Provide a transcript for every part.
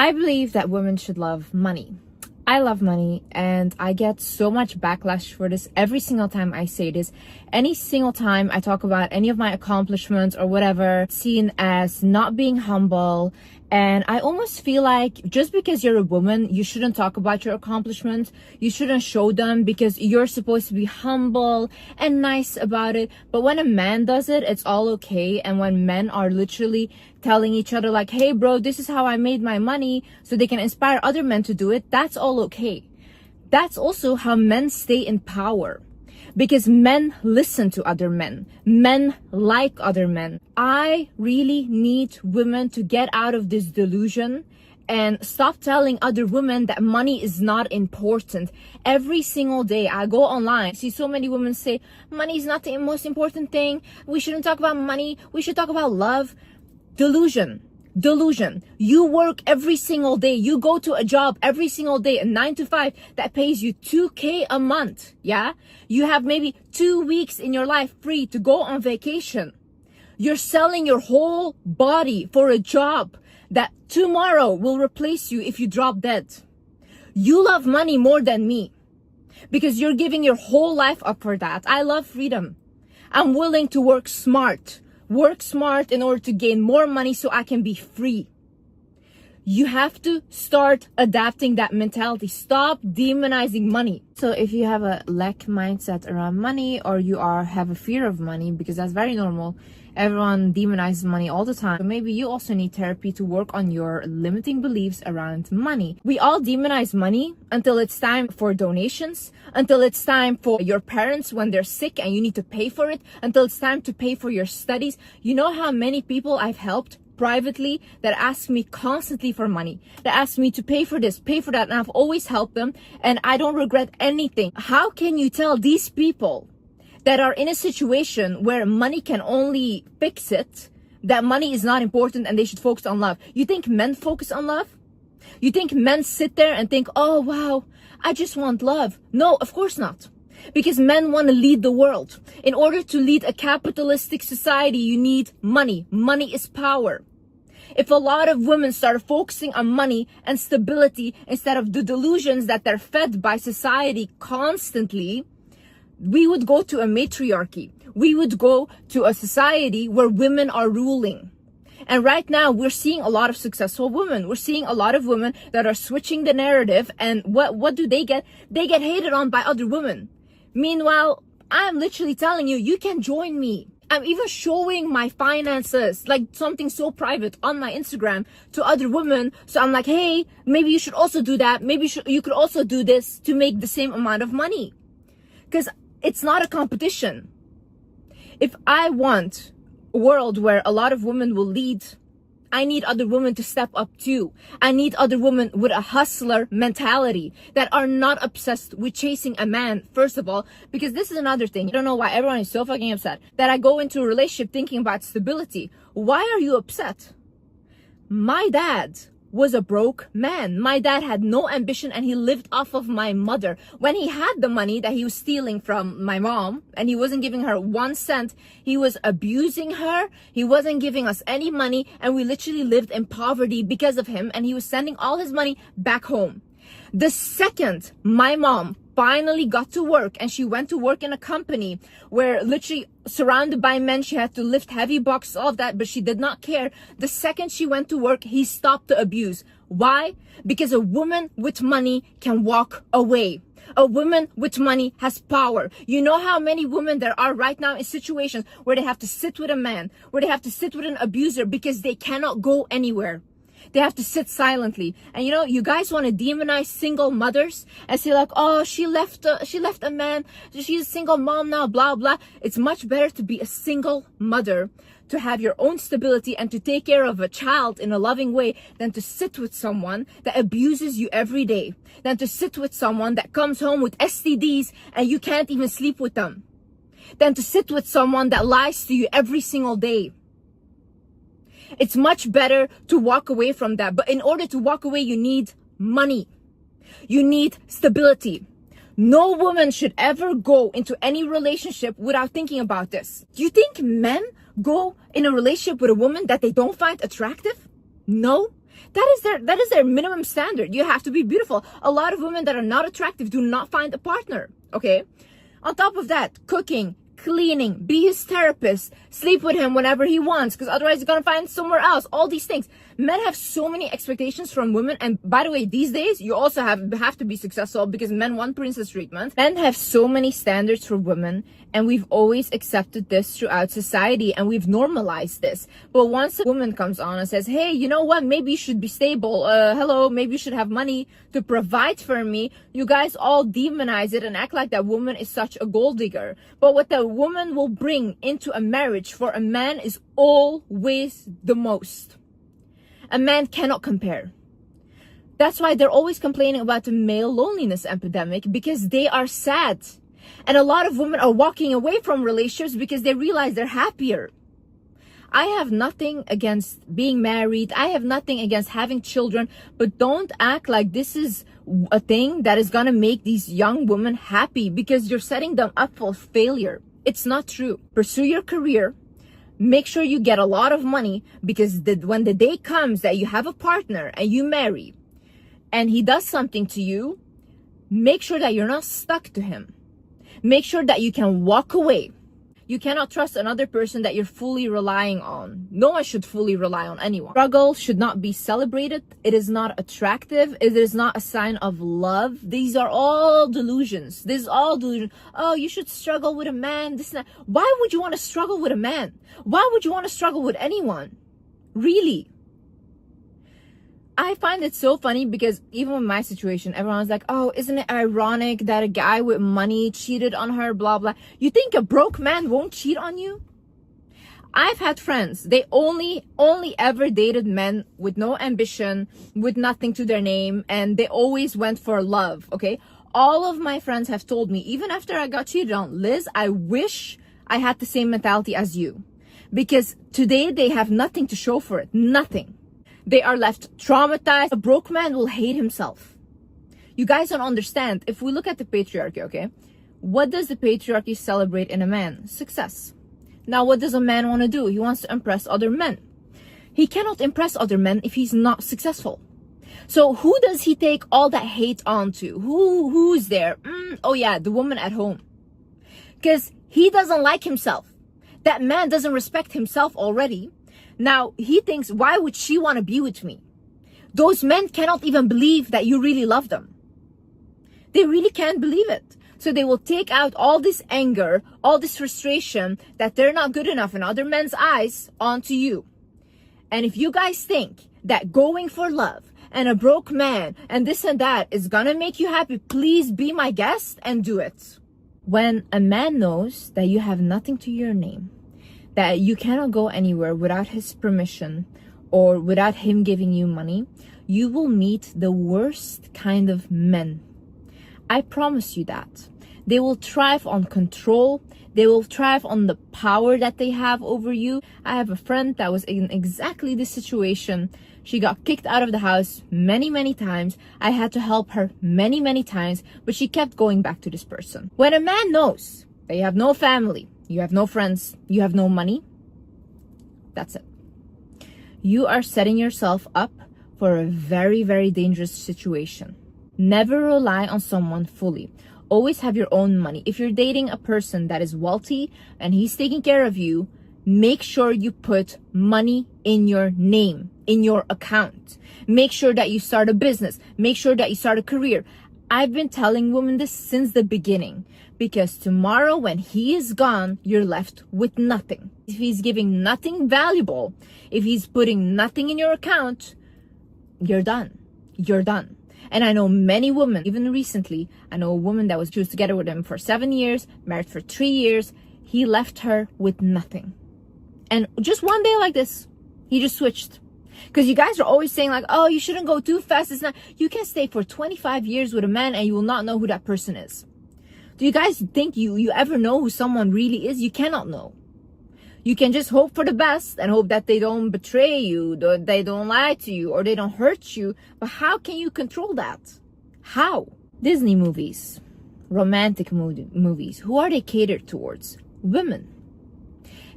I believe that women should love money. I love money and I get so much backlash for this every single time I say this. Any single time I talk about any of my accomplishments or whatever, it's seen as not being humble. And I almost feel like just because you're a woman, you shouldn't talk about your accomplishments. You shouldn't show them because you're supposed to be humble and nice about it. But when a man does it, it's all okay. And when men are literally telling each other like, hey bro, this is how I made my money, so they can inspire other men to do it, that's all okay. That's also how men stay in power. Because men listen to other men. Men like other men. I really need women to get out of this delusion and stop telling other women that money is not important. Every single day I go online, see so many women say, money is not the most important thing. We shouldn't talk about money. We should talk about love. Delusion. You work every single day. You go to a job every single day, a 9 to 5 that pays you $2,000 a month. Yeah. You have maybe 2 weeks in your life free to go on vacation. You're selling your whole body for a job that tomorrow will replace you if you drop dead. You love money more than me because you're giving your whole life up for that. I love freedom. I'm willing to work smart in order to gain more money so I can be free. You have to start adapting that mentality. Stop demonizing money. So if you have a lack mindset around money, or you have a fear of money, because that's very normal. Everyone demonizes money all the time. So maybe you also need therapy to work on your limiting beliefs around money. We all demonize money until it's time for donations, until it's time for your parents when they're sick and you need to pay for it, until it's time to pay for your studies. You know how many people I've helped privately that ask me constantly for money, that ask me to pay for this, pay for that, and I've always helped them and I don't regret anything. How can you tell these people that are in a situation where money can only fix it, that money is not important and they should focus on love? You think men focus on love? You think men sit there and think, oh wow, I just want love? No, of course not. Because men want to lead the world. In order to lead a capitalistic society, you need money. Money is power. If a lot of women start focusing on money and stability instead of the delusions that they're fed by society constantly, we would go to a matriarchy. We would go to a society where women are ruling. And right now we're seeing a lot of successful women. We're seeing a lot of women that are switching the narrative, and what do they get? They get hated on by other women. Meanwhile, I'm literally telling you, you can join me. I'm even showing my finances, like something so private, on my Instagram to other women. So I'm like, hey, maybe you should also do that. Maybe you could also do this to make the same amount of money. Because it's not a competition. If I want a world where a lot of women will lead, I need other women to step up too. I need other women with a hustler mentality that are not obsessed with chasing a man, first of all, because this is another thing. I don't know why everyone is so fucking upset that I go into a relationship thinking about stability. Why are you upset? My dad was a broke man. My dad had no ambition and he lived off of my mother. When he had the money that he was stealing from my mom and he wasn't giving her 1 cent, he was abusing her. He wasn't giving us any money and we literally lived in poverty because of him, and he was sending all his money back home. The second my mom finally got to work and she went to work in a company where literally surrounded by men, she had to lift heavy boxes, all of that, but she did not care. The second she went to work, he stopped the abuse. Why? Because a woman with money can walk away. A woman with money has power. You know how many women there are right now in situations where they have to sit with a man, where they have to sit with an abuser because they cannot go anywhere. They have to sit silently. And you know, you guys want to demonize single mothers and say like, oh, she left a man, she's a single mom now, blah, blah. It's much better to be a single mother, to have your own stability and to take care of a child in a loving way, than to sit with someone that abuses you every day, than to sit with someone that comes home with STDs and you can't even sleep with them, than to sit with someone that lies to you every single day. It's much better to walk away from that. But in order to walk away, you need money. You need stability. No woman should ever go into any relationship without thinking about this. Do you think men go in a relationship with a woman that they don't find attractive? No. That is their minimum standard. You have to be beautiful. A lot of women that are not attractive do not find a partner, okay? On top of that, cooking, cleaning, be his therapist, sleep with him whenever he wants, because otherwise he's gonna find somewhere else. All these things. Men have so many expectations from women, and by the way, these days you also have to be successful because men want princess treatment. Men have so many standards for women, and we've always accepted this throughout society, and we've normalized this. But once a woman comes on and says, hey, you know what, maybe you should be stable, hello, maybe you should have money to provide for me, you guys all demonize it and act like that woman is such a gold digger. But what the woman will bring into a marriage for a man is always the most. A man cannot compare. That's why they're always complaining about the male loneliness epidemic, because they are sad. And a lot of women are walking away from relationships because they realize they're happier. I have nothing against being married. I have nothing against having children, but don't act like this is a thing that is gonna make these young women happy, because you're setting them up for failure. It's not true. Pursue your career. Make sure you get a lot of money, because when the day comes that you have a partner and you marry and he does something to you, make sure that you're not stuck to him. Make sure that you can walk away. You cannot trust another person that you're fully relying on. No one should fully rely on anyone. Struggle should not be celebrated. It is not attractive. It is not a sign of love. These are all delusions. This is all delusion. Oh, you should struggle with a man. This and that. Why would you want to struggle with a man? Why would you want to struggle with anyone? Really? I find it so funny because even in my situation, everyone's like, oh, isn't it ironic that a guy with money cheated on her, blah, blah. You think a broke man won't cheat on you? I've had friends, they only ever dated men with no ambition, with nothing to their name, and they always went for love, okay? All of my friends have told me, even after I got cheated on, Liz, I wish I had the same mentality as you. Because today they have nothing to show for it, nothing. They are left traumatized. A broke man will hate himself. You guys don't understand. If we look at the patriarchy, okay? What does the patriarchy celebrate in a man? Success. Now, what does a man want to do? He wants to impress other men. He cannot impress other men if he's not successful. So who does he take all that hate onto? Who's there? Oh yeah, the woman at home. Because he doesn't like himself. That man doesn't respect himself already. Now, he thinks, why would she want to be with me? Those men cannot even believe that you really love them. They really can't believe it. So they will take out all this anger, all this frustration that they're not good enough in other men's eyes onto you. And if you guys think that going for love and a broke man and this and that is gonna make you happy, please be my guest and do it. When a man knows that you have nothing to your name, that you cannot go anywhere without his permission or without him giving you money, you will meet the worst kind of men. I promise you that. They will thrive on control. They will thrive on the power that they have over you. I have a friend that was in exactly this situation. She got kicked out of the house many times. I had to help her many times, but she kept going back to this person. When a man knows that you have no family, you have no friends, you have no money, that's it. You are setting yourself up for a very dangerous situation. Never rely on someone fully. Always have your own money. If you're dating a person that is wealthy and he's taking care of you, make sure you put money in your name, in your account. Make sure that you start a business. Make sure that you start a career. I've been telling women this since the beginning, because tomorrow when he is gone, you're left with nothing. If he's giving nothing valuable, if he's putting nothing in your account, you're done. You're done. And I know many women, even recently, I know a woman that she was together with him for 7 years, married for 3 years. He left her with nothing. And just one day like this, he just switched. Because you guys are always saying like, oh, you shouldn't go too fast. It's not. You can stay for 25 years with a man and you will not know who that person is. Do you guys think you ever know who someone really is? You cannot know. You can just hope for the best and hope that they don't betray you, they don't lie to you, or they don't hurt you. But how can you control that? How? Disney movies, romantic movies, who are they catered towards? Women.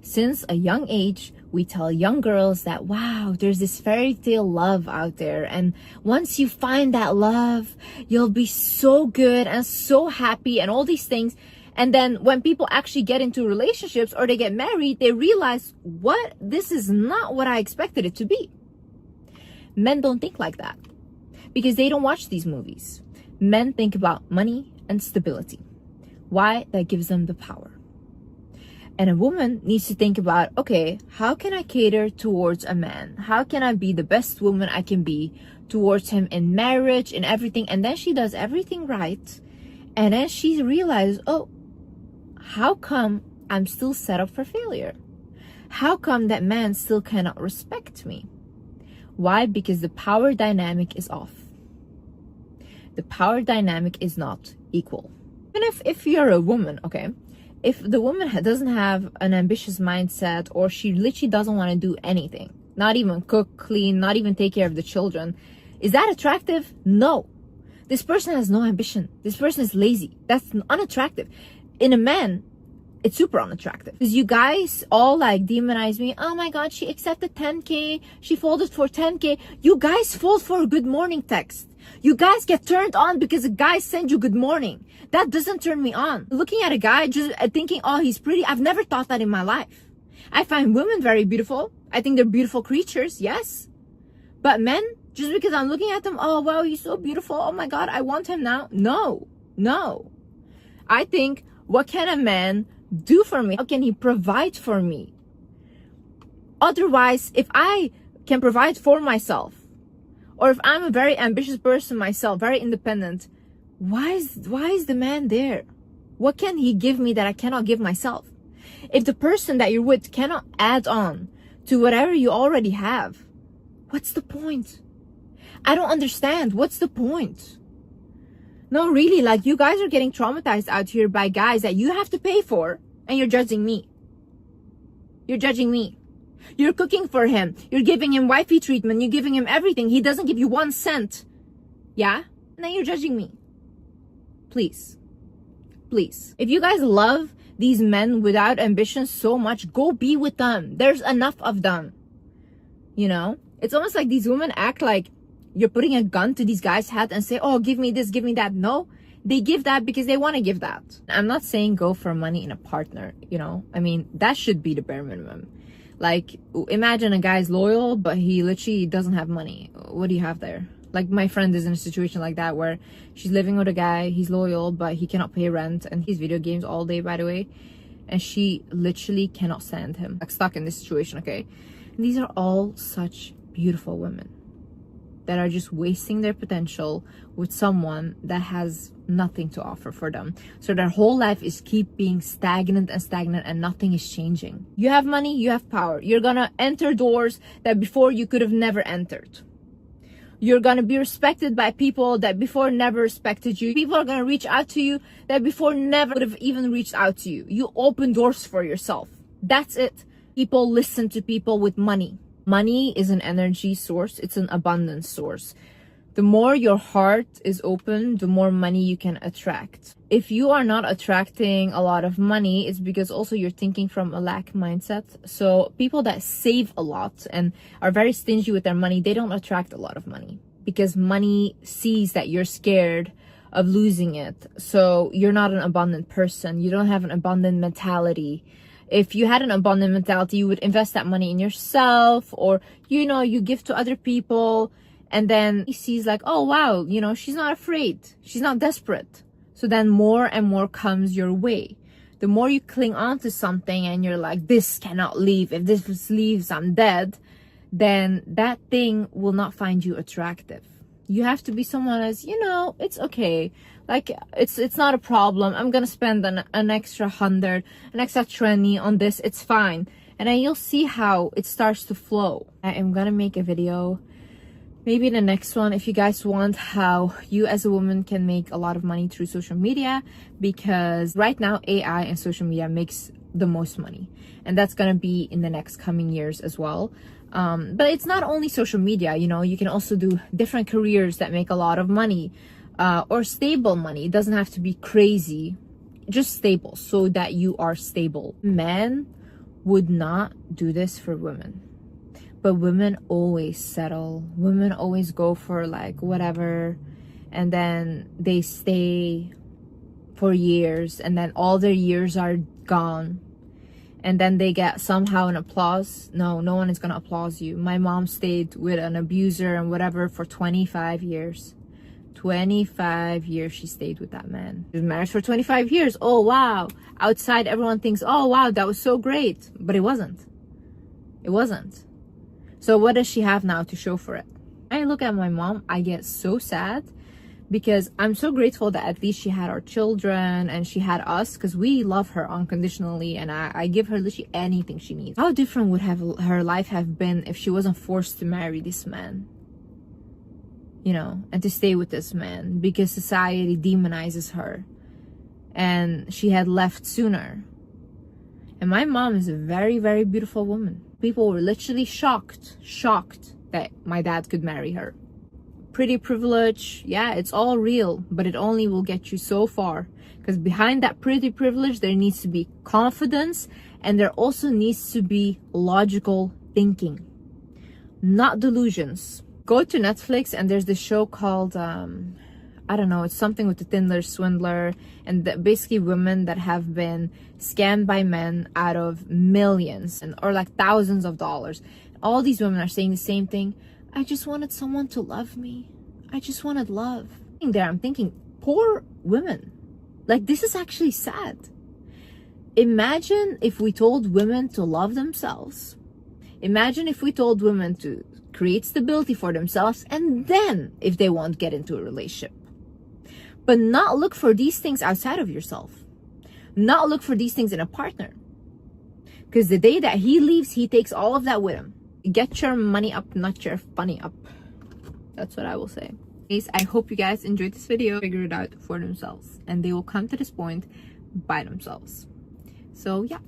Since a young age, We tell young girls that, wow, there's this fairy tale love out there. And once you find that love, you'll be so good and so happy and all these things. And then when people actually get into relationships or they get married, they realize, what? This is not what I expected it to be. Men don't think like that because they don't watch these movies. Men think about money and stability. Why? That gives them the power. And a woman needs to think about, okay, how can I cater towards a man? How can I be the best woman I can be towards him in marriage and everything? And then she does everything right. And then she realizes, oh, how come I'm still set up for failure? How come that man still cannot respect me? Why? Because the power dynamic is off. The power dynamic is not equal. Even if you're a woman, okay? If the woman doesn't have an ambitious mindset, or she literally doesn't want to do anything, not even cook, clean, not even take care of the children, is that attractive? No. This person has no ambition. This person is lazy. That's unattractive. In a man, it's super unattractive. Because you guys all like demonize me. Oh my God, she accepted 10K. She folded for 10K. You guys fold for a good morning text. You guys get turned on because a guy sends you good morning. That doesn't turn me on. Looking at a guy, just thinking, oh, he's pretty. I've never thought that in my life. I find women very beautiful. I think they're beautiful creatures, yes. But men, just because I'm looking at them, oh, wow, he's so beautiful. Oh my God, I want him now. No, no. I think, what can a man do for me? How can he provide for me? Otherwise, if I can provide for myself, or if I'm a very ambitious person myself, very independent, why is the man there? What can he give me that I cannot give myself? If the person that you're with cannot add on to whatever you already have, what's the point? I don't understand. What's the point? No, really, like, you guys are getting traumatized out here by guys that you have to pay for, and you're judging me. You're judging me. You're cooking for him. You're giving him wifey treatment. You're giving him everything. He doesn't give you 1 cent. Yeah? And then you're judging me. Please. Please. If you guys love these men without ambition so much, go be with them. There's enough of them. You know? It's almost like these women act like you're putting a gun to these guys' head and say, oh, give me this, give me that. No. They give that because they want to give that. I'm not saying go for money in a partner, you know? I mean, that should be the bare minimum. Like, imagine a guy's loyal, but he literally doesn't have money. What do you have there? Like, my friend is in a situation like that where she's living with a guy, he's loyal, but he cannot pay rent, and he's video games all day, by the way. And she literally cannot stand him. Like, stuck in this situation, okay? And these are all such beautiful women that are just wasting their potential with someone that has nothing to offer for them. So their whole life is keep being stagnant and nothing is changing. You have money, you have power. You're gonna enter doors that before you could have never entered. You're gonna be respected by people that before never respected you. People are gonna reach out to you that before never would have even reached out to you. You open doors for yourself. That's it. People listen to people with money. Money is an energy source. It's an abundance source. The more your heart is open, the more money you can attract. If you are not attracting a lot of money, it's because also you're thinking from a lack mindset. So people that save a lot and are very stingy with their money, they don't attract a lot of money because money sees that you're scared of losing it. So you're not an abundant person. You don't have an abundant mentality. If you had an abundant mentality, you would invest that money in yourself, or, you know, you give to other people. And then he sees like, oh, wow, you know, she's not afraid. She's not desperate. So then more and more comes your way. The more you cling on to something and you're like, this cannot leave. If this leaves, I'm dead. Then that thing will not find you attractive. You have to be someone as, you know, it's okay. Like, it's not a problem. I'm going to spend an extra 100, an extra 20 on this. It's fine. And then you'll see how it starts to flow. I am going to make a video, maybe in the next one, if you guys want, how you as a woman can make a lot of money through social media, because right now AI and social media makes the most money, and that's gonna be in the next coming years as well. But it's not only social media, you know, you can also do different careers that make a lot of money, or stable money. It doesn't have to be crazy, just stable, so that you are stable. Men would not do this for women. But women always settle. Women always go for like whatever, and then they stay for years, and then all their years are gone, and then they get somehow an applause. No one is gonna applaud you. My mom stayed with an abuser and whatever for 25 years. 25 years she stayed with that man. She was married for 25 years. Oh wow. Outside everyone thinks, oh wow, that was so great. But it wasn't. It wasn't. So what does she have now to show for it? I look at my mom, I get so sad, because I'm so grateful that at least she had our children and she had us, because we love her unconditionally, and I give her literally anything she needs. How different would her life have been if she wasn't forced to marry this man? You know, and to stay with this man because society demonizes her, and she had left sooner. And my mom is a very, very beautiful woman. People were literally shocked that my dad could marry her. Pretty privilege, yeah, it's all real, but it only will get you so far, because behind that pretty privilege there needs to be confidence, and there also needs to be logical thinking, not delusions. Go to Netflix and there's this show called I don't know, it's something with the Tinder swindler, and basically women that have been scammed by men out of millions or like thousands of dollars. All these women are saying the same thing. I just wanted someone to love me. I just wanted love. I'm thinking, poor women. Like, this is actually sad. Imagine if we told women to love themselves. Imagine if we told women to create stability for themselves, and then if they want, get into a relationship. But not look for these things outside of yourself. Not look for these things in a partner. Because the day that he leaves, he takes all of that with him. Get your money up, not your funny up. That's what I will say. Guys, I hope you guys enjoyed this video. Figure it out for themselves, and they will come to this point by themselves. So yeah.